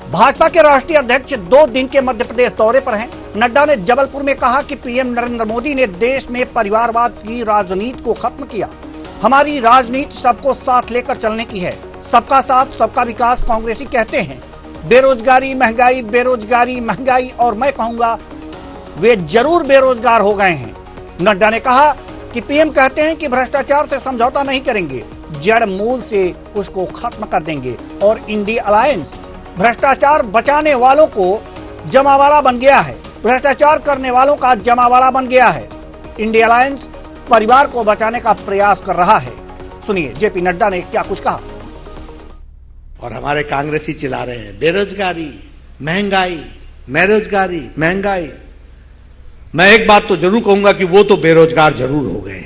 भाजपा के राष्ट्रीय अध्यक्ष 2 दिन के मध्य प्रदेश दौरे पर हैं। नड्डा ने जबलपुर में कहा कि पीएम नरेंद्र मोदी ने देश में परिवारवाद की राजनीति को खत्म किया। हमारी राजनीति सबको साथ लेकर चलने की है। सबका साथ सबका विकास कांग्रेसी कहते हैं। बेरोजगारी महंगाई और मैं कहूंगा वे जरूर बेरोजगार हो गए हैं। नड्डा ने कहा कि पीएम कहते हैं कि भ्रष्टाचार से समझौता नहीं करेंगे, जड़ मूल से उसको खत्म कर देंगे। और इंडिया अलायंस भ्रष्टाचार बचाने वालों को जमावाला बन गया है, भ्रष्टाचार करने वालों का जमावाला बन गया है। इंडिया अलायंस परिवार को बचाने का प्रयास कर रहा है। सुनिए जेपी नड्डा ने क्या कुछ कहा। और हमारे कांग्रेसी चिल्ला रहे हैं बेरोजगारी महंगाई। मैं एक बात तो जरूर कहूंगा कि वो तो बेरोजगार जरूर हो गए,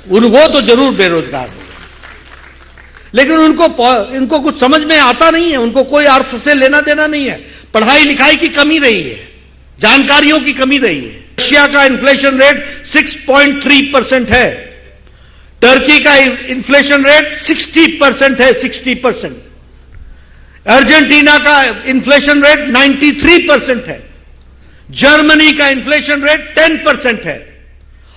वो तो जरूर बेरोजगार हो गए, लेकिन इनको कुछ समझ में आता नहीं है, उनको कोई अर्थ से लेना देना नहीं है। पढ़ाई लिखाई की कमी रही है, जानकारियों की कमी रही है। रशिया का इन्फ्लेशन रेट 6.3% है, टर्की का इन्फ्लेशन रेट 60% है, 60%। अर्जेंटीना का इन्फ्लेशन रेट 93% है, जर्मनी का इन्फ्लेशन रेट 10% है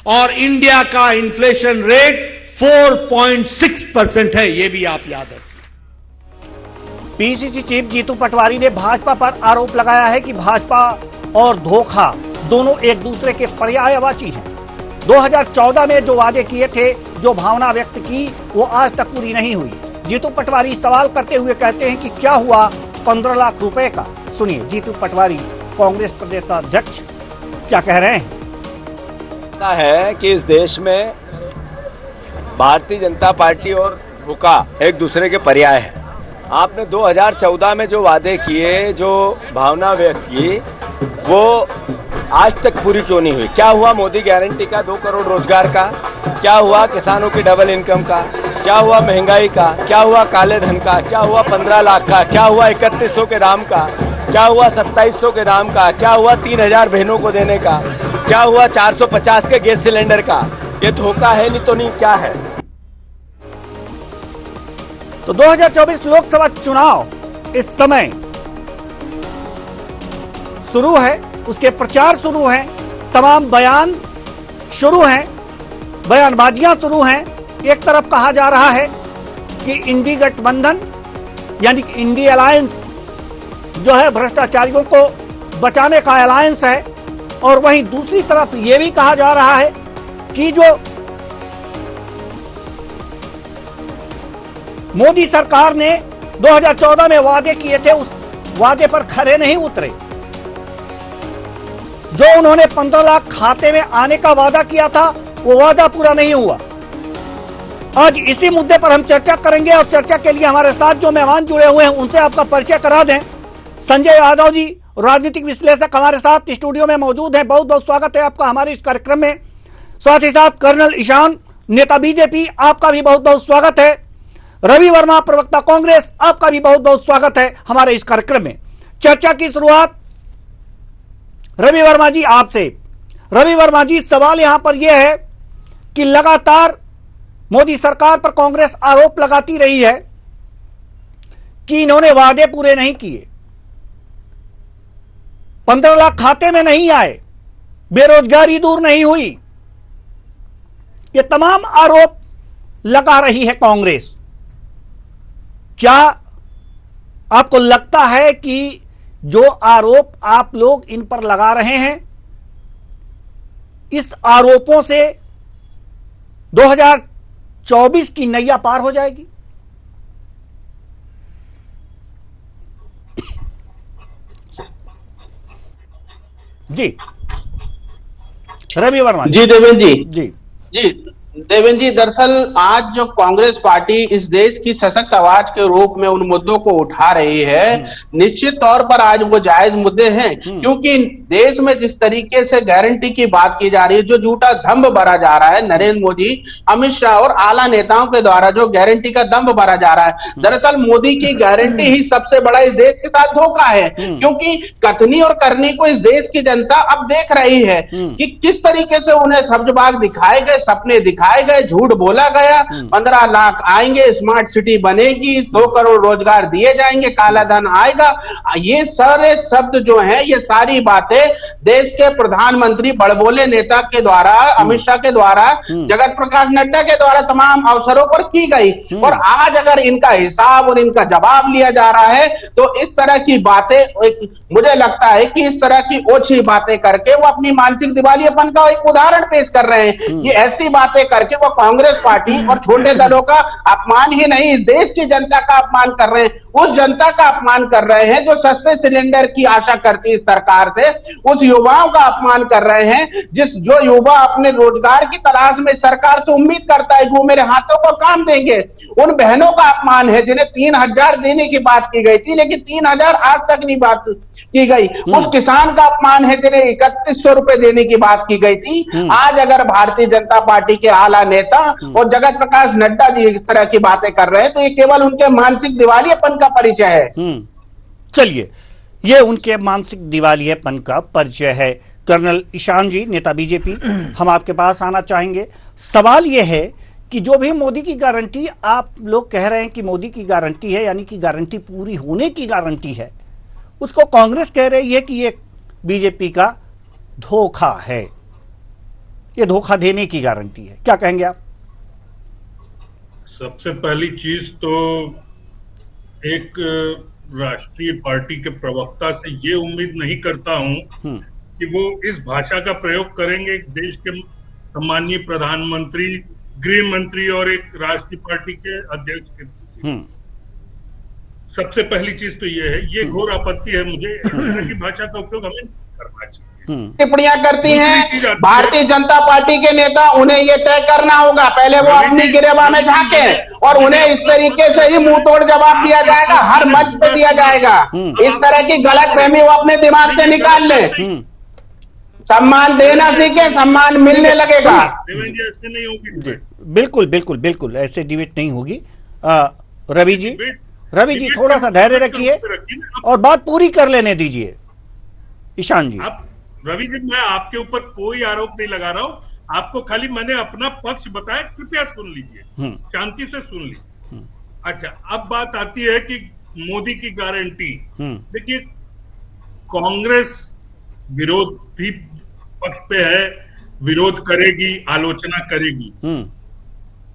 और इंडिया का इन्फ्लेशन रेट 4.6% है। यह भी आप याद रखें। पीसीसी चीफ जीतू पटवारी ने भाजपा पर आरोप लगाया है कि भाजपा और धोखा दोनों एक दूसरे के पर्यायवाची हैं। 2014 में जो वादे किए थे, जो भावना व्यक्त की, वो आज तक पूरी नहीं हुई। जीतू पटवारी सवाल करते हुए कहते हैं कि क्या हुआ 15 लाख रुपए का। सुनिए जीतू पटवारी कांग्रेस प्रदेश अध्यक्ष क्या कह रहे हैं। ऐसा है कि इस देश में भारतीय जनता पार्टी और धोखा एक दूसरे के पर्याय है। आपने 2014 में जो वादे किए, जो भावना व्यक्त की, वो आज तक पूरी क्यों नहीं हुई? क्या हुआ मोदी गारंटी का 2 करोड़ रोजगार का? क्या हुआ किसानों की डबल इनकम का? क्या हुआ महंगाई का? क्या हुआ काले धन का? क्या हुआ 15 लाख का? क्या हुआ 3100 के दाम का? क्या हुआ 2700 के दाम का? क्या हुआ 3000 बहनों को देने का? क्या हुआ 450 के गैस सिलेंडर का? ये धोखा है नहीं तो नहीं क्या है? तो 2024 लोकसभा चुनाव इस समय शुरू है, उसके प्रचार शुरू हैं, तमाम बयान शुरू हैं, बयानबाजियां शुरू हैं। एक तरफ कहा जा रहा है कि इंडी गठबंधन यानी कि इंडिया अलायंस जो है भ्रष्टाचारियों को बचाने का अलायंस है, और वहीं दूसरी तरफ यह भी कहा जा रहा है कि जो मोदी सरकार ने 2014 में वादे किए थे, उस वादे पर खरे नहीं उतरे। जो उन्होंने 15 लाख खाते में आने का वादा किया था, वो वादा पूरा नहीं हुआ। आज इसी मुद्दे पर हम चर्चा करेंगे और चर्चा के लिए हमारे साथ जो मेहमान जुड़े हुए हैं उनसे आपका परिचय करा दें। संजय यादव जी राजनीतिक विश्लेषक हमारे साथ स्टूडियो में मौजूद हैं। बहुत बहुत स्वागत है आपका हमारे इस कार्यक्रम में। साथ ही साथ कर्नल ईशान नेता बीजेपी, आपका भी बहुत बहुत स्वागत है। रवि वर्मा प्रवक्ता कांग्रेस, आपका भी बहुत बहुत स्वागत है हमारे इस कार्यक्रम में। चर्चा की शुरुआत रवि वर्मा जी आपसे। रवि वर्मा जी, सवाल यहां पर यह है कि लगातार मोदी सरकार पर कांग्रेस आरोप लगाती रही है कि इन्होंने वादे पूरे नहीं किए, 15 लाख खाते में नहीं आए, बेरोजगारी दूर नहीं हुई। ये तमाम आरोप लगा रही है कांग्रेस। क्या आपको लगता है कि जो आरोप आप लोग इन पर लगा रहे हैं, इस आरोपों से 2024 की नैया पार हो जाएगी? जी रवि वर्मा जी। देवेंद्र जी देवेंद्र जी, दरअसल आज जो कांग्रेस पार्टी इस देश की सशक्त आवाज के रूप में उन मुद्दों को उठा रही है, निश्चित तौर पर आज वो जायज मुद्दे हैं, क्योंकि देश में जिस तरीके से गारंटी की बात की जा रही है, जो झूठा दंभ भरा जा रहा है नरेंद्र मोदी, अमित शाह और आला नेताओं के द्वारा जो गारंटी का दंभ भरा जा रहा है, दरअसल मोदी की गारंटी ही सबसे बड़ा इस देश के साथ धोखा है। क्योंकि कथनी और करनी को इस देश की जनता अब देख रही है कि किस तरीके से उन्हें सब्जबाग दिखाए गए, सपने दिखाए दिखाए गए, झूठ बोला गया, 15 लाख आएंगे, स्मार्ट सिटी बनेगी, 2 करोड़ रोजगार दिए जाएंगे, काला धन आएगा। ये सारे शब्द जो हैं, ये सारी बातें देश के प्रधानमंत्री बड़बोले नेता के द्वारा, अमित शाह के द्वारा, जगत प्रकाश नड्डा के द्वारा तमाम अवसरों पर की गई। और आज अगर इनका हिसाब और इनका जवाब लिया जा रहा है तो इस तरह की बातें, मुझे लगता है कि इस तरह की ओछी बातें करके वो अपनी मानसिक दिवालियापन का एक उदाहरण पेश कर रहे हैं। ये ऐसी बातें करके वो कांग्रेस पार्टी और छोटे दलों का अपमान ही नहीं, देश की जनता का अपमान कर रहे हैं। उस जनता का अपमान कर रहे हैं जो सस्ते सिलेंडर की आशा करती है इस सरकार से। उस युवाओं का अपमान कर रहे हैं जो युवा अपने रोजगार की तलाश में सरकार से उम्मीद करता है कि वो मेरे हाथों को काम देंगे। उन बहनों का अपमान है जिन्हें 3000 देने की बात की गई थी, लेकिन 3000 आज तक नहीं बात की गई। उस किसान का अपमान है जिन्हें 3100 रुपए देने की बात की गई थी। आज अगर भारतीय जनता पार्टी के आला नेता और जगत प्रकाश नड्डा जी इस तरह की बातें कर रहे हैं तो ये केवल उनके मानसिक दिवालियापन का परिचय है। चलिए, ये उनके मानसिक दिवालियापन का परिचय है। कर्नल ईशान जी, नेता बीजेपी, हम आपके पास आना चाहेंगे। सवाल यह है कि जो भी मोदी की गारंटी आप लोग कह रहे हैं कि मोदी की गारंटी है, यानी कि गारंटी पूरी होने की गारंटी है, उसको कांग्रेस कह रही है कि ये बीजेपी का धोखा है, ये धोखा देने की गारंटी है। क्या कहेंगे आप? सबसे पहली चीज तो एक राष्ट्रीय पार्टी के प्रवक्ता से ये उम्मीद नहीं करता हूं कि वो इस भाषा का प्रयोग करेंगे देश के सम्माननीय प्रधानमंत्री, गृह मंत्री और एक राष्ट्रीय पार्टी के अध्यक्ष के। सबसे पहली चीज तो ये है, ये घोर आपत्ति है मुझे, इस तरह की भाषा का उपयोग हमें करना चाहिए। टिप्पणियां करती हैं भारतीय जनता पार्टी के नेता, उन्हें यह तय करना होगा, पहले वो अपनी गिरेबान में झांके और उन्हें इस तरीके से ही मुंह तोड़ जवाब दिया जाएगा, हर मंच पे दिया जाएगा। इस तरह की गलतफहमी वो अपने दिमाग से निकाल ले। सम्मान देना सीखे, सम्मान मिलने लगेगा। ऐसे नहीं होगी। बिल्कुल बिल्कुल बिल्कुल, ऐसे डिबेट नहीं होगी। रवि जी थोड़ा सा धैर्य रखिए और बात पूरी कर लेने दीजिए। ईशान जी, रवि जी, मैं आपके ऊपर कोई आरोप नहीं लगा रहा हूं, आपको खाली मैंने अपना पक्ष बताया, कृपया सुन लीजिए, शांति से सुन लीजिए। अच्छा, अब बात आती है कि मोदी की गारंटी। देखिए, कांग्रेस विरोधी पक्ष पे है, विरोध करेगी, आलोचना करेगी।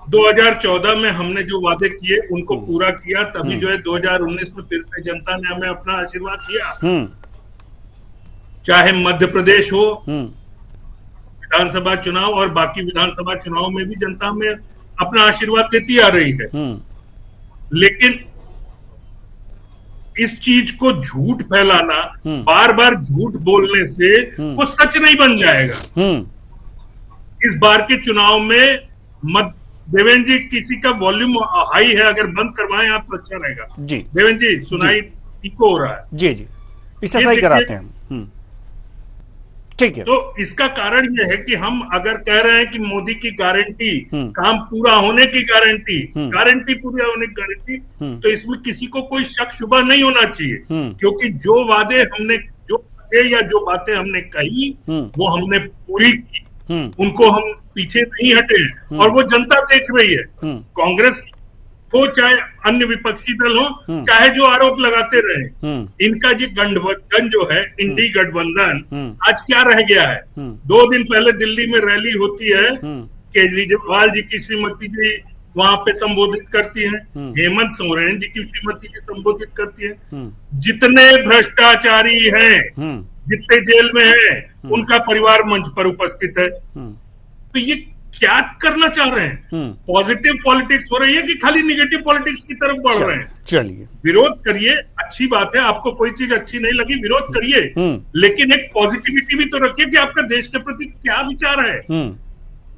2014 में हमने जो वादे किए उनको पूरा किया, तभी जो है 2019 में फिर से जनता ने हमें अपना आशीर्वाद दिया। चाहे मध्य प्रदेश हो, विधानसभा चुनाव और बाकी विधानसभा चुनाव में भी जनता में अपना आशीर्वाद देती आ रही है। लेकिन इस चीज को झूठ फैलाना, बार बार झूठ बोलने से वो सच नहीं बन जाएगा। इस बार के चुनाव में देवेंद्र जी, किसी का वॉल्यूम हाई है, अगर बंद करवाएं आप तो अच्छा रहेगा। जी देवेंद्र जी, सुनाई इको हो रहा है। जी, इसे सही कराते हैं। ठीक है। तो इसका कारण यह है कि हम अगर कह रहे हैं कि मोदी की गारंटी, काम पूरा होने की गारंटी, गारंटी पूरा होने की गारंटी, तो इसमें किसी को कोई शक शुबा नहीं होना चाहिए, क्योंकि जो वादे हमने या जो बातें हमने कही वो हमने पूरी की, उनको हम पीछे नहीं हटे हैं और वो जनता देख रही है। कांग्रेस हो चाहे अन्य विपक्षी दल हो, चाहे जो आरोप लगाते रहे, इनका ये गठबंधन जो है, इंडी गठबंधन, आज क्या रह गया है? 2 दिन पहले दिल्ली में रैली होती है, केजरीवाल जी की श्रीमती जी वहां पे संबोधित करती हैं, हेमंत सोरेन जी की श्रीमती जी संबोधित करती हैं। जितने भ्रष्टाचारी हैं, जितने जेल में हैं, उनका परिवार मंच पर उपस्थित है। तो ये क्या करना चाह रहे हैं? पॉजिटिव पॉलिटिक्स हो रही है कि खाली निगेटिव पॉलिटिक्स की तरफ बढ़ रहे हैं? चलिए, विरोध करिए, अच्छी बात है, आपको कोई चीज अच्छी नहीं लगी विरोध करिए, लेकिन एक पॉजिटिविटी भी तो रखिए कि आपका देश के प्रति क्या विचार है।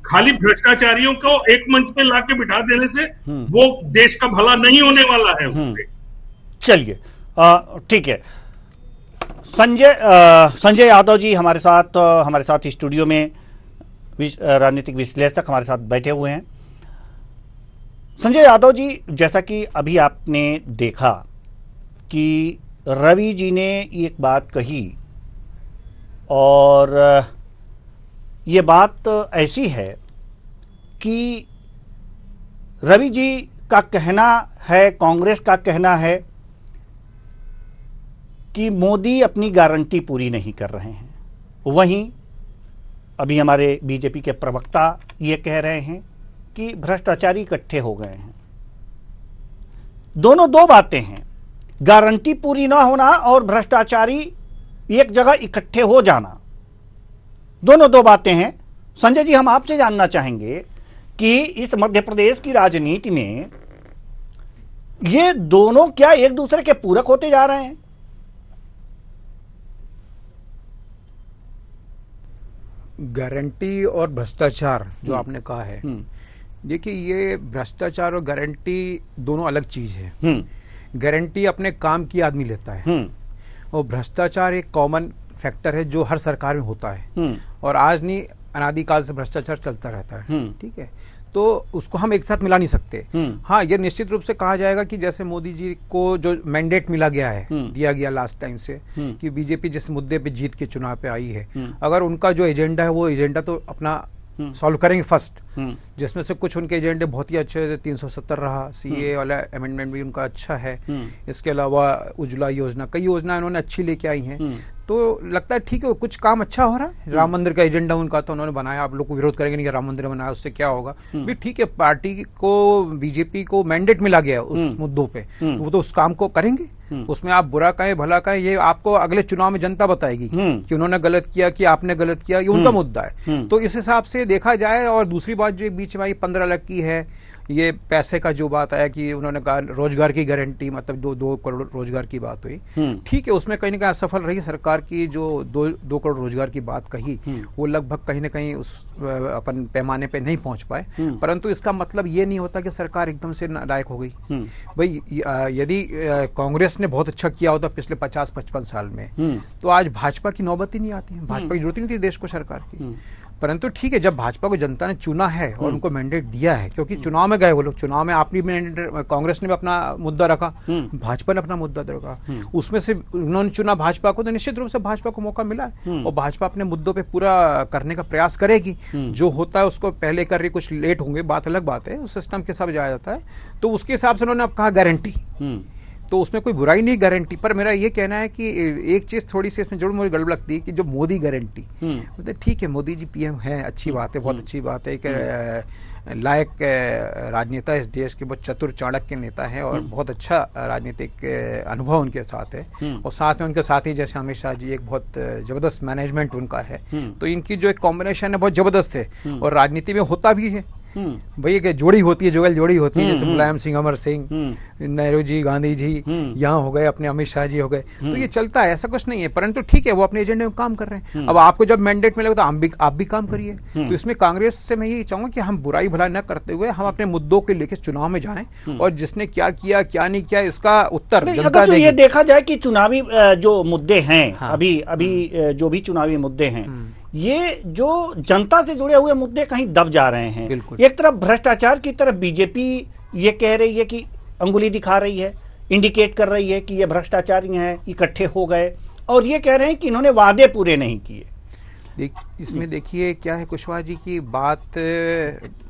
खाली भ्रष्टाचारियों को एक मंच पे लाके बिठा देने से वो देश का भला नहीं होने वाला है उससे। चलिए, ठीक है। संजय यादव जी हमारे साथ स्टूडियो में राजनीतिक विश्लेषक हमारे साथ बैठे हुए हैं। संजय यादव जी, जैसा कि अभी आपने देखा कि रवि जी ने एक बात कही और ये बात ऐसी है कि रवि जी का कहना है, कांग्रेस का कहना है कि मोदी अपनी गारंटी पूरी नहीं कर रहे हैं। वहीं अभी हमारे बीजेपी के प्रवक्ता ये कह रहे हैं कि भ्रष्टाचारी इकट्ठे हो गए हैं। दोनों दो बातें हैं, गारंटी पूरी ना होना और भ्रष्टाचारी एक जगह इकट्ठे हो जाना, दोनों दो बातें हैं। संजय जी, हम आपसे जानना चाहेंगे कि इस मध्य प्रदेश की राजनीति में ये दोनों क्या एक दूसरे के पूरक होते जा रहे हैं? गारंटी और भ्रष्टाचार जो आपने कहा है, देखिए ये भ्रष्टाचार और गारंटी दोनों अलग चीज है। गारंटी अपने काम की आदमी लेता है और भ्रष्टाचार एक कॉमन फैक्टर है जो हर सरकार में होता है और आज नहीं अनादिकाल से भ्रष्टाचार चलता रहता है। ठीक है, तो उसको हम एक साथ मिला नहीं सकते। हाँ, ये निश्चित रूप से कहा जाएगा कि जैसे मोदी जी को जो मैंडेट मिला गया है, दिया गया लास्ट टाइम से, कि बीजेपी जिस मुद्दे पे जीत के चुनाव पे आई है, अगर उनका जो एजेंडा है वो एजेंडा तो अपना सॉल्व करेंगे फर्स्ट, जिसमें से कुछ उनके एजेंडे बहुत ही अच्छे हैं। 370 रहा, सीए वाला अमेंडमेंट भी उनका अच्छा है। इसके अलावा उज्ज्वला योजना, कई योजना उन्होंने अच्छी लेके आई हैं। तो लगता है ठीक है, कुछ काम अच्छा हो रहा है। राम मंदिर का एजेंडा उनका तो उन्होंने बनाया, आप लोग को विरोध करेंगे नहीं कि राम मंदिर बनाया, उससे क्या होगा भी? ठीक है, पार्टी को, बीजेपी को मैंडेट मिला गया उस मुद्दों पे, तो वो तो उस काम को करेंगे। उसमें आप बुरा कहें भला कहें, ये आपको अगले चुनाव में जनता बताएगी कि उन्होंने गलत किया कि आपने गलत किया, ये उनका मुद्दा है। तो इस हिसाब से देखा जाए। और दूसरी बात जो बीच में आई 15 लाख की है, ये पैसे का जो बात आया कि उन्होंने कहा रोजगार की गारंटी, मतलब 2 करोड़ रोजगार की बात हुई। ठीक है, उसमें कहीं ना कहीं असफल रही सरकार की जो 2 करोड़ रोजगार की बात कही, वो लगभग कहीं ना कहीं उस अपन पैमाने पे नहीं पहुंच पाए। परंतु इसका मतलब ये नहीं होता कि सरकार एकदम से नालायक हो गई। भाई यदि कांग्रेस ने बहुत अच्छा किया होता पिछले 50-55 साल में, तो आज भाजपा की नौबत ही नहीं आती। भाजपा की जरूरत ही नहीं थी देश को, सरकार की। परंतु ठीक है, जब भाजपा को जनता ने चुना है और उनको मैंडेट दिया है, क्योंकि चुनाव में गए वो लोग, चुनाव में आपने भी, कांग्रेस ने भी अपना मुद्दा रखा, भाजपा ने अपना मुद्दा रखा, उसमें से उन्होंने चुना भाजपा को, तो निश्चित रूप से भाजपा को मौका मिला है और भाजपा अपने मुद्दों पे पूरा करने का प्रयास करेगी। जो होता है उसको पहले कर रही, कुछ लेट होंगे, बात अलग बात है, उस सिस्टम के हिसाब जाया जाता है। तो उसके हिसाब से उन्होंने अब कहा गारंटी, तो उसमें कोई बुराई नहीं गारंटी पर। मेरा ये कहना है कि एक चीज थोड़ी सी इसमें जरूर मुझे गड़बड़ लगती है कि जो मोदी गारंटी, मतलब ठीक है मोदी जी पीएम है, अच्छी बात है, बहुत अच्छी बात है, एक लायक राजनेता इस देश के, बहुत चतुर चाणक्य नेता है और बहुत अच्छा राजनीतिक अनुभव उनके साथ है। और साथ में उनके साथी जैसे अमित शाह जी, एक बहुत जबरदस्त मैनेजमेंट उनका है। तो इनकी जो एक कॉम्बिनेशन है बहुत जबरदस्त है और राजनीति में होता भी है। भाई एक जोड़ी होती है, जुगल जोड़ी होती है, जैसे मुलायम सिंह, अमर सिंह, नेहरू जी, गांधी जी यहाँ हो गए, अपने अमित शाह जी हो गए, तो ये चलता है, ऐसा कुछ नहीं है। परंतु ठीक है, वो अपने एजेंडे में काम कर रहे हैं। अब आपको जब मैंडेट मिलेगा तो आप भी काम करिए। तो इसमें कांग्रेस से मैं यही चाहूंगा कि हम बुराई भला न करते हुए हम अपने मुद्दों के लेकर चुनाव में जाएं और जिसने क्या किया क्या नहीं किया इसका उत्तर जनता देगी। ये देखा जाए कि चुनावी जो मुद्दे हैं, अभी जो भी चुनावी मुद्दे हैं, ये जो जनता से जुड़े हुए मुद्दे कहीं दब जा रहे हैं। एक तरफ भ्रष्टाचार की तरफ बीजेपी ये कह रही है कि अंगुली दिखा रही है, इंडिकेट कर रही है कि ये भ्रष्टाचारी हैं, इकट्ठे हो गए, और ये कह रहे हैं कि इन्होंने वादे पूरे नहीं किए। इसमें देखिए क्या है, कुशवाहा जी की बात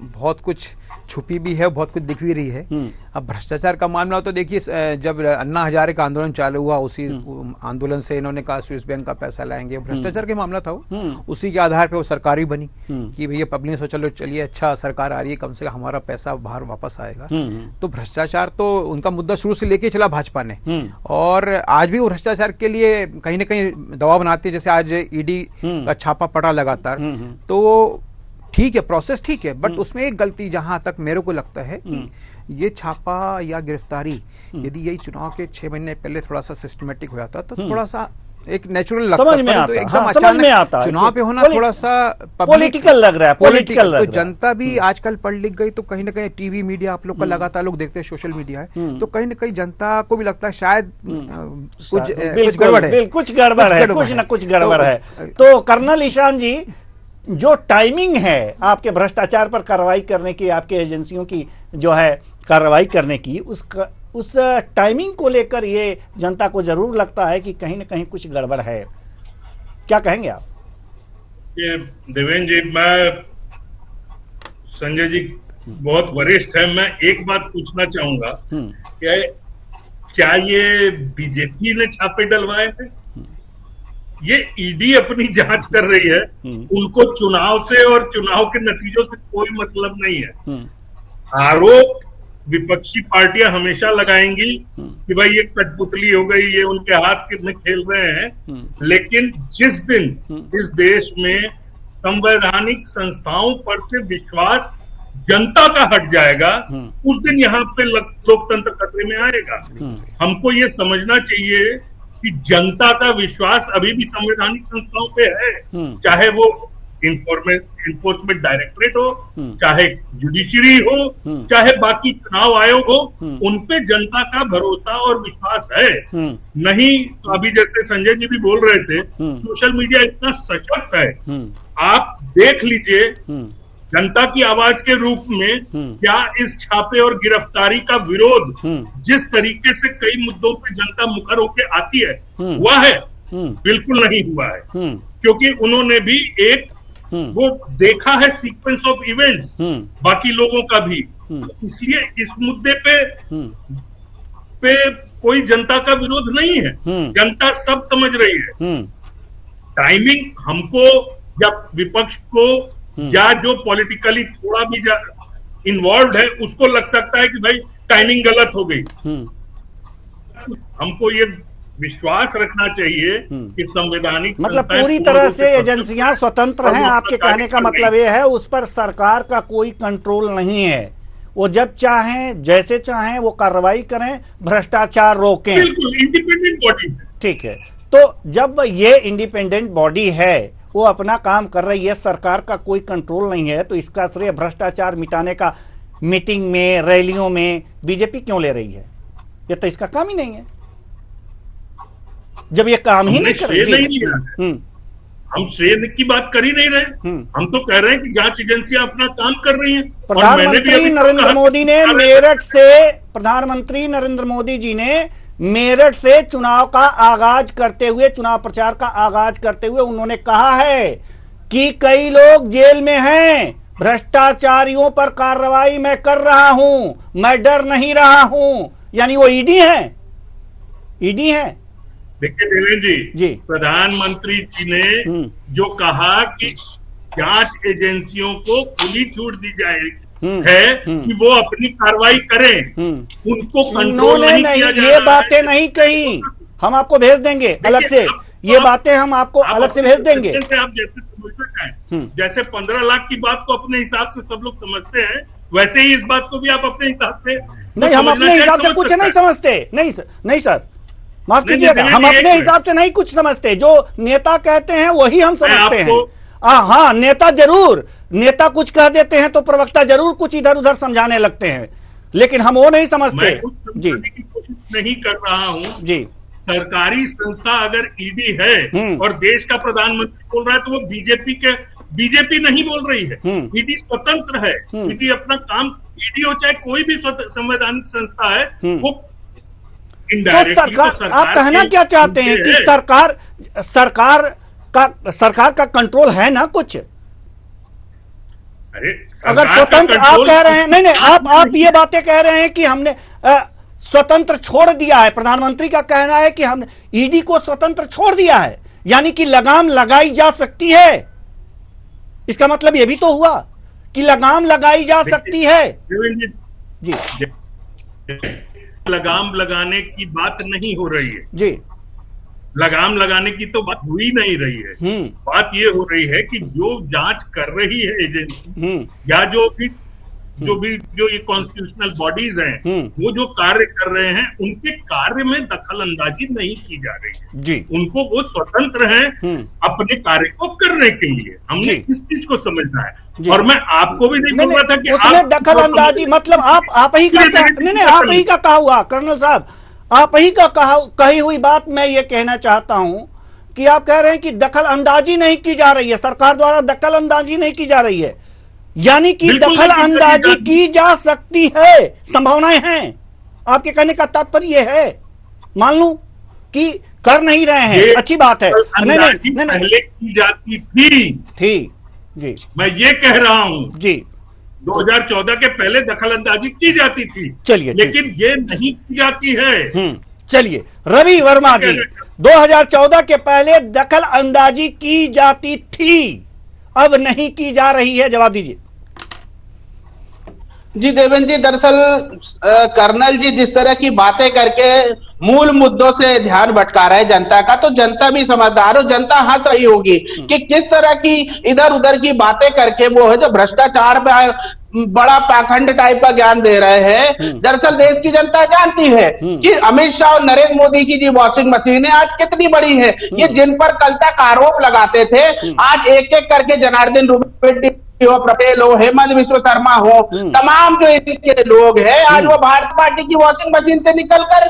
बहुत कुछ छुपी भी है, बहुत कुछ दिख भी रही है। अब भ्रष्टाचार का मामला तो देखिए, जब अन्ना हजारे का आंदोलन चालू हुआ, उसी आंदोलन से इन्होंने कहा स्विस बैंक का पैसा लाएंगे, भ्रष्टाचार के मामला था वो। उसी के आधार पे वो सरकार ही बनी कि भैया पब्लिक ने सोचा लो चलिए अच्छा सरकार आ रही है, कम से कम हमारा पैसा बाहर वापस आएगा। तो भ्रष्टाचार तो उनका मुद्दा शुरू से लेके चला भाजपा ने, और आज भी वो भ्रष्टाचार के लिए कहीं ना कहीं दबाव बनाती है। जैसे आज ईडी का छापा पड़ा लगातार, तो ठीक है, प्रोसेस ठीक है, बट उसमें एक गलती जहां तक मेरे को लगता है कि ये छापा या गिरफ्तारी यदि यही चुनाव के 6 महीने पहले थोड़ा सा सिस्टमेटिक हो जाता तो थोड़ा सा एक नेचुरल लगता, समझ में आता, तो एकदम अचानक चुनाव पे होना थोड़ा सा पॉलिटिकल लग रहा है, पॉलिटिकल तो जनता भी आजकल पढ़ लिख गई, तो कहीं ना कहीं टीवी मीडिया आप लोग का लगातार लोग देखते हैं, सोशल मीडिया है, तो कहीं ना कहीं जनता को भी लगता है शायद कुछ गड़बड़ है, कुछ गड़बड़ है, कुछ न कुछ गड़बड़ है। तो कर्नल ईशान जी, जो टाइमिंग है आपके भ्रष्टाचार पर कार्रवाई करने की, आपके एजेंसियों की जो है कार्रवाई करने की, उस टाइमिंग को लेकर ये जनता को जरूर लगता है कि कहीं ना कहीं कुछ गड़बड़ है। क्या कहेंगे आप? ये देवेंद्र जी, मैं संजय जी बहुत वरिष्ठ है। मैं एक बात पूछना चाहूंगा, क्या ये बीजेपी ने छापे डलवाए हैं? ये ईडी अपनी जांच कर रही है। उनको चुनाव से और चुनाव के नतीजों से कोई मतलब नहीं है। आरोप विपक्षी पार्टियां हमेशा लगाएंगी कि भाई ये कठपुतली हो गई, ये उनके हाथ में खेल रहे हैं। लेकिन जिस दिन इस देश में संवैधानिक संस्थाओं पर से विश्वास जनता का हट जाएगा, उस दिन यहाँ पे लोकतंत्र खतरे में आएगा। हमको ये समझना चाहिए कि जनता का विश्वास अभी भी संवैधानिक संस्थाओं पे है, चाहे वो इन्फोर्समेंट डायरेक्टरेट हो, चाहे जुडिशरी हो, चाहे बाकी चुनाव आयोग हो, उनपे जनता का भरोसा और विश्वास है। नहीं तो अभी जैसे संजय जी भी बोल रहे थे, सोशल मीडिया इतना सशक्त है, आप देख लीजिए जनता की आवाज के रूप में क्या इस छापे और गिरफ्तारी का विरोध जिस तरीके से कई मुद्दों पे जनता मुखर होके आती है हुआ है? बिल्कुल नहीं हुआ है, क्योंकि उन्होंने भी एक वो देखा है सीक्वेंस ऑफ इवेंट्स बाकी लोगों का भी। इसलिए इस मुद्दे पे कोई जनता का विरोध नहीं है, जनता सब समझ रही है। टाइमिंग हमको या विपक्ष को या जो पॉलिटिकली थोड़ा भी इन्वॉल्व है उसको लग सकता है कि भाई टाइमिंग गलत हो गई। हमको ये विश्वास रखना चाहिए कि संवैधानिक मतलब पूरी तरह से एजेंसियां स्वतंत्र हैं, आपके कहने का मतलब ये है उस पर सरकार का कोई कंट्रोल नहीं है। वो जब चाहें जैसे चाहें वो कार्रवाई करें, भ्रष्टाचार रोकें। बिल्कुल इंडिपेंडेंट बॉडी है। ठीक है, तो जब ये इंडिपेंडेंट बॉडी है, वो अपना काम कर रही है, सरकार का कोई कंट्रोल नहीं है, तो इसका श्रेय भ्रष्टाचार मिटाने का मीटिंग में, रैलियों में बीजेपी क्यों ले रही है? ये तो इसका काम ही नहीं है। जब ये काम ही नहीं कर रही है, हम श्रेय की बात कर ही नहीं रहे। हम तो कह रहे हैं कि जांच एजेंसियां अपना काम कर रही हैं। प्रधानमंत्री नरेंद्र मोदी ने प्रधानमंत्री नरेंद्र मोदी जी ने मेरठ से चुनाव का आगाज करते हुए, चुनाव प्रचार का आगाज करते हुए उन्होंने कहा है कि कई लोग जेल में हैं, भ्रष्टाचारियों पर कार्रवाई मैं कर रहा हूं, मैं डर नहीं रहा हूं। यानी वो ईडी है, ईडी है। देखिए देवेंद्र जी, प्रधानमंत्री जी ने जो कहा कि जांच एजेंसियों को खुली छूट दी जाएगी है कि वो अपनी कार्रवाई करें, उनको कंट्रोल नहीं किया जा रहा है। ये बातें नहीं कही, हम आपको भेज देंगे अलग से, ये बातें हम आपको अलग से भेज देंगे। जैसे आप जैसे समझना चाहें, जैसे 15 लाख की बात को अपने हिसाब से सब लोग समझते हैं, वैसे ही इस बात को भी आप अपने हिसाब से नहीं, हम अपने हिसाब से कुछ नहीं समझते। नहीं सर, माफ कीजिएगा, हम अपने हिसाब से नहीं कुछ समझते। जो नेता कहते हैं वही हम समझते हैं। हाँ, नेता जरूर, नेता कुछ कह देते हैं तो प्रवक्ता जरूर कुछ इधर उधर समझाने लगते हैं, लेकिन हम वो नहीं समझते। जी, की कोशिश नहीं कर रहा हूँ जी। सरकारी संस्था अगर ईडी है और देश का प्रधानमंत्री बोल रहा है तो वो बीजेपी नहीं बोल रही है। ईडी स्वतंत्र है, ईडी अपना काम, ईडी हो चाहे कोई भी संवैधानिक संस्था है, वो तो सरकार, आप कहना क्या चाहते हैं कि सरकार का कंट्रोल है ना कुछ? अरे अगर स्वतंत्र आप कह रहे हैं, नहीं, आप ये बातें कह रहे हैं कि हमने स्वतंत्र छोड़ दिया है। प्रधानमंत्री का कहना है कि हमने ईडी को स्वतंत्र छोड़ दिया है, यानी कि लगाम लगाई जा सकती है। इसका मतलब ये भी तो हुआ कि लगाम लगाई जा सकती है। जी, लगाम लगाने की बात नहीं हो रही है जी, लगाम लगाने की तो बात हुई नहीं रही है। बात ये हो रही है कि जो जांच कर रही है एजेंसी या जो ये कॉन्स्टिट्यूशनल बॉडीज हैं, वो जो कार्य कर रहे हैं, उनके कार्य में दखल अंदाजी नहीं की जा रही है जी। उनको, वो स्वतंत्र हैं अपने कार्य को करने के लिए। हमने इस चीज को समझना है। और मैं आपको भी नहीं बोल रहा था कि उसमें दखल अंदाजी मतलब आप ही का नहीं, आप ही का कहा हुआ, कर्नल साहब, आप ही का कही हुई बात मैं ये कहना चाहता हूं कि आप कह रहे हैं कि दखल अंदाजी नहीं की जा रही है, सरकार द्वारा दखल अंदाजी नहीं की जा रही है, यानी कि दखल अंदाजी की जा सकती है, संभावनाएं हैं। आपके कहने का तात्पर्य है, मान लूं कि कर नहीं रहे हैं, अच्छी बात है। नहीं, पहले की जाती थी जी, मैं ये कह रहा हूं जी 2014 के पहले दखल अंदाजी की जाती थी, चलिए, लेकिन ये नहीं की जाती है। चलिए, रवि वर्मा जी, 2014 के पहले दखल अंदाजी की जाती थी, अब नहीं की जा रही है, जवाब दीजिए। जी देवेंद्र जी, दरअसल कर्नल जी जिस तरह की बातें करके मूल मुद्दों से ध्यान भटका रहे जनता का, तो जनता भी समझदार हो, जनता हंस रही होगी कि किस तरह की इधर उधर की बातें करके वो है जो भ्रष्टाचार पे बड़ा पाखंड टाइप का ज्ञान दे रहे हैं। दरअसल देश की जनता जानती है कि अमित शाह और नरेंद्र मोदी की जी वॉशिंग मशीनें आज कितनी बड़ी है। ये जिन पर कल तक आरोप लगाते थे, आज एक एक करके जनार्दन रेड्डी हो, पटेल हो, हेमंत विश्व शर्मा हो, तमाम जो इनके लोग हैं आज वो भारतीय पार्टी की वॉशिंग मशीन से निकलकर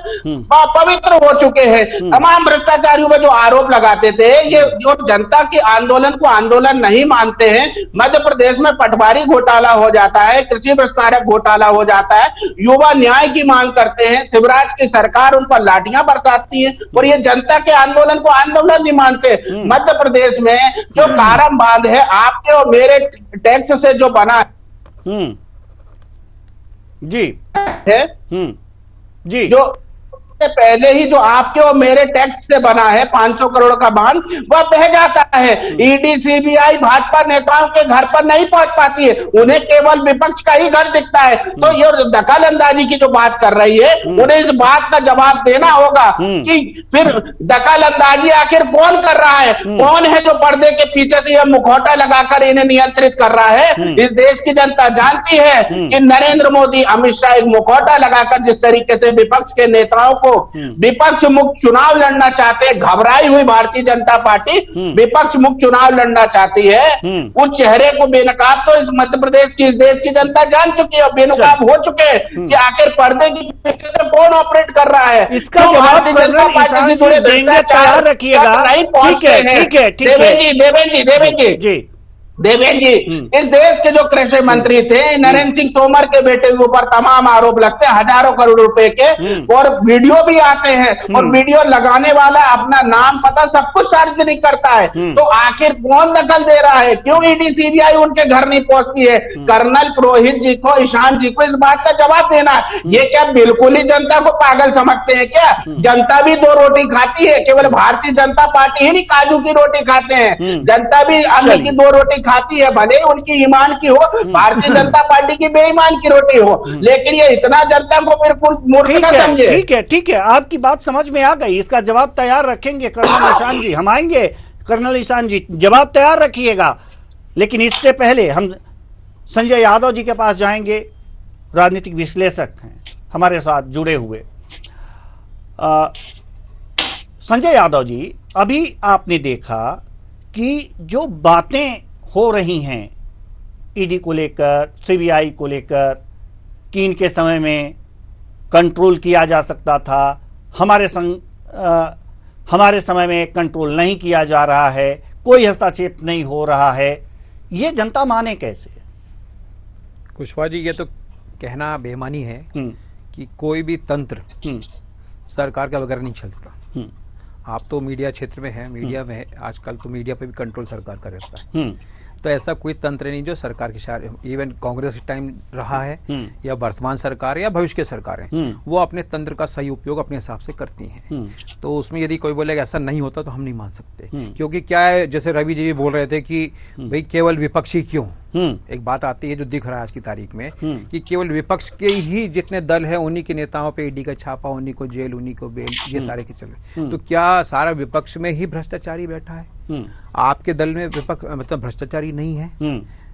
पवित्र हो चुके हैं। तमाम भ्रष्टाचारियों पर जो आरोप लगाते थे, ये जो जनता के आंदोलन को आंदोलन नहीं मानते हैं। मध्य प्रदेश में पटवारी घोटाला हो जाता है, कृषि विस्तारक घोटाला हो जाता है, युवा न्याय की मांग करते हैं, शिवराज की सरकार उन पर लाठियां बरसाती है और ये जनता के आंदोलन को आंदोलन नहीं मानते। मध्य प्रदेश में जो कारम बांध है आपके और मेरे टैक्स से जो बना जी है, जी जो पहले ही जो आपके और मेरे टैक्स से बना है 500 करोड़ का बांध, वह बह जाता है। ईडी सीबीआई भाजपा नेताओं के घर पर नहीं पहुंच पाती है, उन्हें केवल विपक्ष का ही घर दिखता है। तो ये दखल अंदाजी की जो बात कर रही है, उन्हें इस बात का जवाब देना होगा कि फिर दखल अंदाजी आखिर कौन कर रहा है, कौन है जो पर्दे के पीछे से यह मुखौटा लगाकर इन्हें नियंत्रित कर रहा है। इस देश की जनता जानती है कि नरेंद्र मोदी, अमित शाह एक मुखौटा लगाकर जिस तरीके से विपक्ष के नेताओं को विपक्ष मुक्त चुनाव लड़ना चाहते हैं, घबराई हुई भारतीय जनता पार्टी विपक्ष मुक्त चुनाव लड़ना चाहती है। उस चेहरे को बेनकाब तो इस मध्य प्रदेश की, इस देश की जनता जान चुकी है, बेनकाब हो चुके हैं कि आखिर पर्दे की पीछे से कौन ऑपरेट कर रहा है। इसका जवाब कर्नल ईशान जी देंगे, तैयार रखिएगा। ठीक है, ठीक है, ठीक है। देवेंद्र जी, देवेंद्र जी, इस देश के जो कृषि मंत्री थे नरेंद्र सिंह तोमर के बेटे के ऊपर तमाम आरोप लगते हैं, हजारों करोड़ रुपए के, और वीडियो भी आते हैं और वीडियो लगाने वाला अपना नाम पता सब कुछ सार्वजनिक करता है। तो आखिर कौन दखल दे रहा है, क्यों ईडी सीबीआई उनके घर नहीं पहुंचती है? कर्नल पुरोहित जी को, ईशान जी को इस बात का जवाब देना है। ये क्या बिल्कुल ही जनता को पागल समझते हैं क्या? जनता भी दो रोटी खाती है, केवल भारतीय जनता पार्टी ही नहीं काजू की रोटी खाते हैं, जनता भी अन्न की दो रोटी खाती है, भले उनकी ईमान की हो, भारतीय जनता पार्टी की बेईमान की रोटी हो, लेकिन ये इतना जनता को बिल्कुल मूर्ख न समझे। ठीक है, ठीक है, आपकी बात समझ में आ गई। इसका जवाब तैयार रखेंगे कर्नल ईशान जी, हम आएंगे। कर्नल ईशान जी, जवाब तैयार रखिएगा। लेकिन इससे पहले हम संजय यादव जी के पास जाएंगे, राजनीतिक विश्लेषक हैं हमारे साथ जुड़े हुए। संजय यादव जी, अभी आपने देखा कि जो बातें हो रही हैं ईडी को लेकर, सीबीआई को लेकर, कि इनके समय में कंट्रोल किया जा सकता था, हमारे समय में कंट्रोल नहीं किया जा रहा है, कोई हस्तक्षेप नहीं हो रहा है, ये जनता माने कैसे? कुशवाहा जी, ये तो कहना बेईमानी है कि कोई भी तंत्र सरकार के बगैर नहीं चलता। आप तो मीडिया क्षेत्र में है, मीडिया में है, आजकल तो मीडिया पे भी कंट्रोल सरकार का रहता है। तो ऐसा कोई तंत्र नहीं जो सरकार की, इवन कांग्रेस के टाइम रहा है या वर्तमान सरकार या भविष्य की सरकार है, वो अपने तंत्र का सही उपयोग अपने हिसाब से करती हैं। तो उसमें यदि कोई बोलेगा ऐसा नहीं होता तो हम नहीं मान सकते, क्योंकि क्या है, जैसे रवि जी भी बोल रहे थे कि भाई केवल विपक्षी क्यों, एक बात आती है जो दिख रहा है आज की तारीख में कि केवल विपक्ष के ही जितने दल है उन्हीं के नेताओं पे ईडी का छापा, उन्हीं को जेल, उन्हीं को बेल, ये सारे के चले। तो क्या सारा विपक्ष में ही भ्रष्टाचारी बैठा है? आपके दल में विपक्ष मतलब भ्रष्टाचारी नहीं है,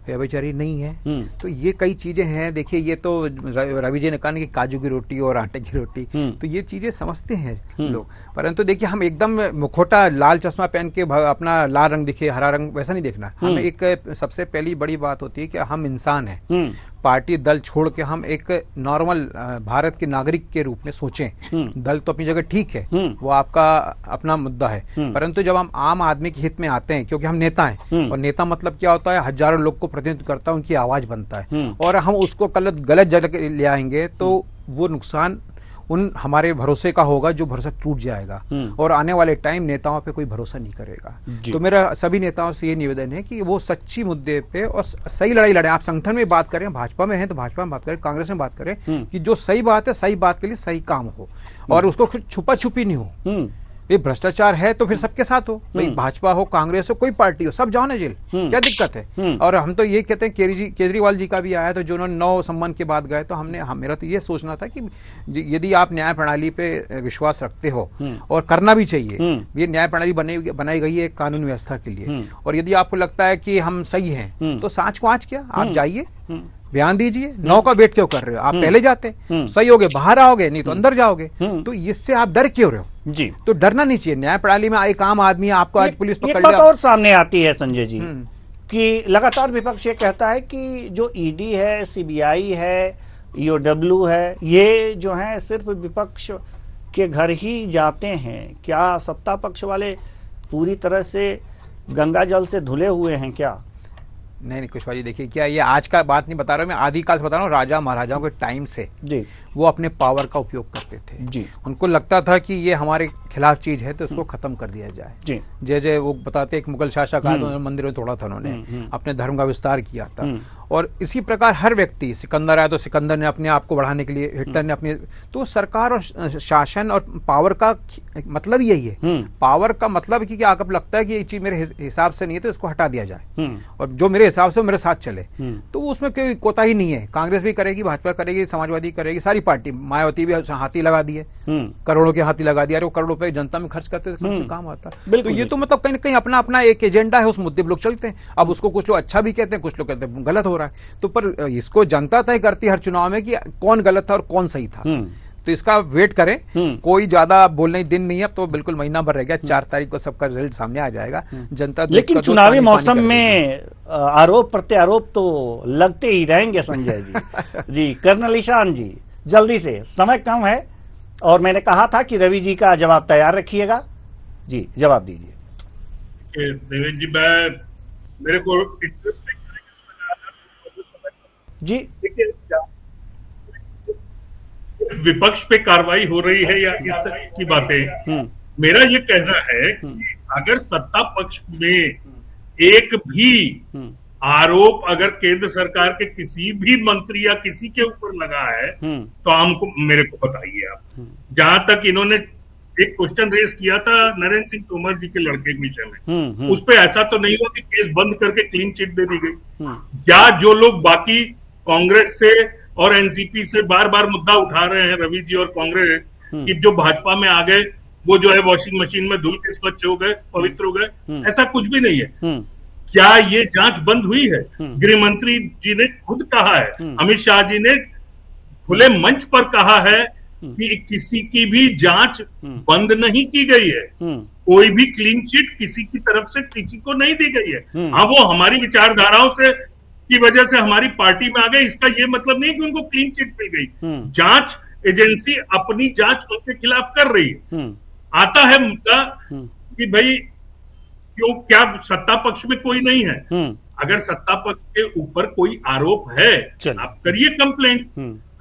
व्यभिचारी नहीं है? तो ये कई चीजें हैं। देखिए, ये तो रवि जी ने कहा कि काजू की रोटी और आटे की रोटी, तो ये चीजें समझते हैं लोग। परंतु देखिए, हम एकदम मुखौटा लाल चश्मा पहन के अपना लाल रंग दिखे, हरा रंग, वैसा नहीं देखना। हमें एक सबसे पहली बड़ी बात होती है कि हम इंसान हैं, पार्टी दल छोड़ के हम एक नॉर्मल भारत के नागरिक के रूप में सोचें। दल तो अपनी जगह ठीक है, वो आपका अपना मुद्दा है, परंतु जब हम आम आदमी के हित में आते हैं, क्योंकि हम नेता हैं, और नेता मतलब क्या होता है, हजारों लोग को प्रतिनिधित्व करता है, उनकी आवाज बनता है, और हम उसको गलत जगह ले आएंगे तो वो नुकसान उन हमारे भरोसे का होगा जो भरोसा टूट जाएगा, और आने वाले टाइम नेताओं पे कोई भरोसा नहीं करेगा। तो मेरा सभी नेताओं से ये निवेदन है कि वो सच्ची मुद्दे पे और सही लड़ाई लड़े। आप संगठन में बात करें, भाजपा में है तो भाजपा में बात करें, कांग्रेस में बात करें, कि जो सही बात है सही बात के लिए सही काम हो और उसको छुपा छुपी नहीं हो। ये भ्रष्टाचार है तो फिर सबके साथ हो, भाई भाजपा हो, कांग्रेस हो, कोई पार्टी हो, सब जाओ ना जेल, क्या दिक्कत है। और हम तो ये कहते हैं, केजरीवाल जी का भी आया तो जो उन्होंने 9 सम्मान के बाद गए, तो मेरा तो ये सोचना था कि यदि आप न्याय प्रणाली पे विश्वास रखते हो, और करना भी चाहिए, ये न्याय प्रणाली बनाई गई है कानून व्यवस्था के लिए, और यदि आपको लगता है कि हम सही हैं तो सांच को आंच क्या, आप जाइए बयान दीजिए, 9 का वेट क्यों कर रहे हो, आप पहले जाते, सही होगे बाहर आओगे, नहीं तो अंदर जाओगे, तो इससे आप डर क्यों रहे हो जी। तो डरना नहीं चाहिए, न्याय प्रणाली में एक आम आदमी आपको आज पुलिस पकड़ लिया। एक बात और सामने आती है संजय जी कि लगातार विपक्ष ये कहता है कि जो ईडी है, सीबीआई है, ईओडब्ल्यू है, ये जो है सिर्फ विपक्ष के घर ही जाते हैं। क्या सत्ता पक्ष वाले पूरी तरह से गंगा जल से धुले हुए हैं क्या? नहीं कुशवाहा जी, देखिए क्या ये आज का बात नहीं बता रहा हूं मैं, आदिकाल से बता रहा हूँ, राजा महाराजाओं के टाइम से जी वो अपने पावर का उपयोग करते थे जी। उनको लगता था कि ये हमारे खिलाफ चीज है तो इसको खत्म कर दिया जाए जी। जैसे वो बताते एक मुगल शासक आए तो मंदिर में तोड़ा था उन्होंने, अपने धर्म का विस्तार किया था, और इसी प्रकार हर व्यक्ति, सिकंदर आया तो सिकंदर ने अपने आप को बढ़ाने के लिए, हिटलर ने अपने, तो सरकार और शासन और पावर का मतलब यही है। पावर का मतलब कि आपको लगता है कि ये चीज मेरे हिसाब से नहीं है तो इसको हटा दिया जाए, और जो मेरे हिसाब से मेरे साथ चले, तो उसमें कोई कोताही नहीं है। कांग्रेस भी करेगी, भाजपा करेगी, समाजवादी करेगी, सारी पार्टी, मायावती भी हाथी लगा दिए, करोड़ों के हाथी लगा दिया, वो करोड़ों रुपए जनता में खर्च करते थे, काम आता। तो ये तो मतलब कहीं ना कहीं अपना अपना एक एजेंडा है, उस मुद्दे पर लोग चलते हैं। अब उसको कुछ लोग अच्छा भी कहते हैं, कुछ लोग कहते हैं गलत हो रहा है, तो पर इसको जनता तय करती है हर चुनाव में कि कौन गलत था और कौन सही था। तो इसका वेट करें, कोई ज्यादा बोलने दिन नहीं है, अब तो बिल्कुल महीना भर रह गया, 4 तारीख को सबका रिजल्ट सामने आ जाएगा, जनता। लेकिन चुनावी मौसम में आरोप प्रत्यारोप तो लगते ही रहेंगे संजय जी। जी कर्नल ईशान जी, जल्दी से, समय कम है और मैंने कहा था कि रवि जी का जवाब तैयार रखिएगा। जी जवाब दीजिए। देवेंद्र जी, मेरे को जी विपक्ष पे कार्रवाई हो रही है या इस तरह की बातें, मेरा ये कहना है कि अगर सत्ता पक्ष में एक भी आरोप अगर केंद्र सरकार के किसी भी मंत्री या किसी के ऊपर लगा है तो हमको, मेरे को बताइए आप। जहां तक इन्होंने एक क्वेश्चन रेस किया था नरेंद्र सिंह तोमर जी के लड़के के विषय में, उस पर ऐसा तो नहीं हुआ कि केस बंद करके क्लीन चिट दे दी गई, या जो लोग बाकी कांग्रेस से और एनसीपी से बार बार मुद्दा उठा रहे हैं, रवि जी और कांग्रेस, कि जो भाजपा में आ गए वो जो है वॉशिंग मशीन में धुल के स्वच्छ हो गए, पवित्र हो गए, ऐसा कुछ भी नहीं है। क्या ये जांच बंद हुई है? गृह मंत्री जी ने खुद कहा है, अमित शाह जी ने खुले मंच पर कहा है कि किसी की भी जांच बंद नहीं की गई है, कोई भी क्लीन चिट किसी की तरफ से किसी को नहीं दी गई है। हाँ, वो हमारी विचारधाराओं से की वजह से हमारी पार्टी में आ गए, इसका ये मतलब नहीं कि उनको क्लीन चिट मिल गई। जांच एजेंसी अपनी जांच उनके खिलाफ कर रही है। आता है मुद्दा कि भाई क्यों, क्या सत्ता पक्ष में कोई नहीं है? अगर सत्ता पक्ष के ऊपर कोई आरोप है आप करिए कंप्लेंट,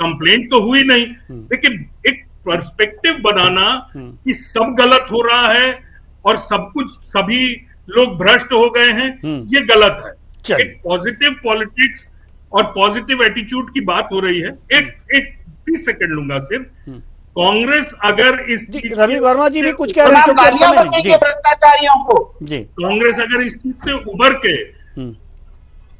कंप्लेंट तो हुई नहीं, लेकिन एक पर्सपेक्टिव बनाना कि सब गलत हो रहा है और सब कुछ, सभी लोग भ्रष्ट हो गए हैं, ये गलत है। एक पॉजिटिव पॉलिटिक्स और पॉजिटिव एटीट्यूड की बात हो रही है। एक 20 सेकंड लूंगा सिर्फ। कांग्रेस अगर इस रवि वर्मा जी भी कुछ कह रहे हैं भ्रष्टाचारियों को, जी कांग्रेस अगर इस चीज से उभर के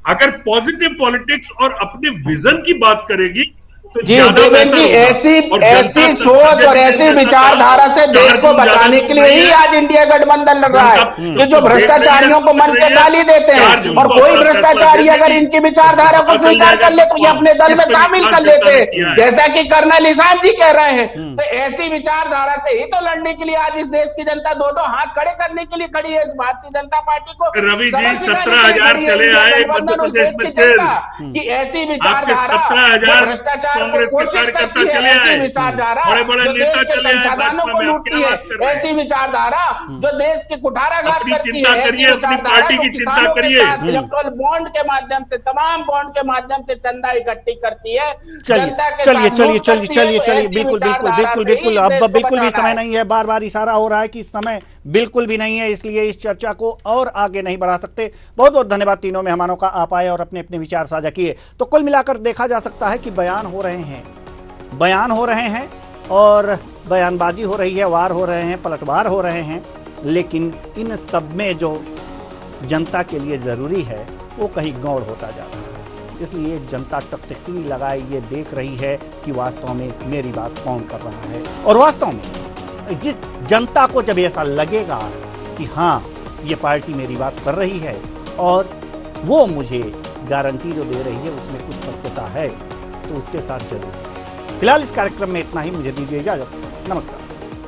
अगर पॉजिटिव पॉलिटिक्स और अपने विजन की बात करेगी तो जी देवेंद्र जी, ऐसी सोच और ऐसी विचारधारा से देश को बचाने के लिए ही आज इंडिया गठबंधन लड़ रहा है, कि जो भ्रष्टाचारियों को मन से गाली देते हैं, और कोई भ्रष्टाचारी अगर इनकी विचारधारा को स्वीकार कर ले तो ये अपने दल में शामिल कर लेते हैं, जैसा कि कर्नल ईशान जी कह रहे हैं। तो ऐसी विचारधारा से ही तो लड़ने के लिए आज इस देश की जनता दो हाथ खड़े करने के लिए खड़ी है। भारतीय जनता पार्टी को रवि जी 17,000 चले आए मध्य प्रदेश में से, कि ऐसी विचारधारा, 17,000 कांग्रेस के कार्यकर्ता चले आए, बड़े बड़े नेता चले आए भाजपा में, आप क्या बात कर रहे हैं? ऐसी विचारधारा जो देश के कुठाराघात अपनी करती चिंता है, करिए, अपनी पार्टी की चिंता करिए। इलेक्ट्रल बॉन्ड के माध्यम से, तमाम बॉन्ड के माध्यम से चंदा इकट्ठी करती है। चलिए बिल्कुल अब बिल्कुल भी समय नहीं है, बार बार इशारा हो रहा है कि समय बिल्कुल भी नहीं है, इसलिए इस चर्चा को और आगे नहीं बढ़ा सकते। बहुत बहुत धन्यवाद तीनों मेहमानों का, आप आए और अपने अपने विचार साझा किए। तो कुल मिलाकर देखा जा सकता है कि बयान हो रहे हैं और बयानबाजी हो रही है, वार हो रहे हैं, पलटवार हो रहे हैं, लेकिन इन सब में जो जनता के लिए जरूरी है वो कहीं गौड़ होता जा रहा है। इसलिए जनता टकटकी लगाए ये देख रही है कि वास्तव में मेरी बात कौन कर रहा है। और वास्तव में जिस जनता को जब ऐसा लगेगा कि हाँ ये पार्टी मेरी बात कर रही है और वो मुझे गारंटी जो दे रही है उसमें कुछ सत्यता है, तो उसके साथ जरूर। फिलहाल इस कार्यक्रम में इतना ही, मुझे दीजिए इजाजत, नमस्कार।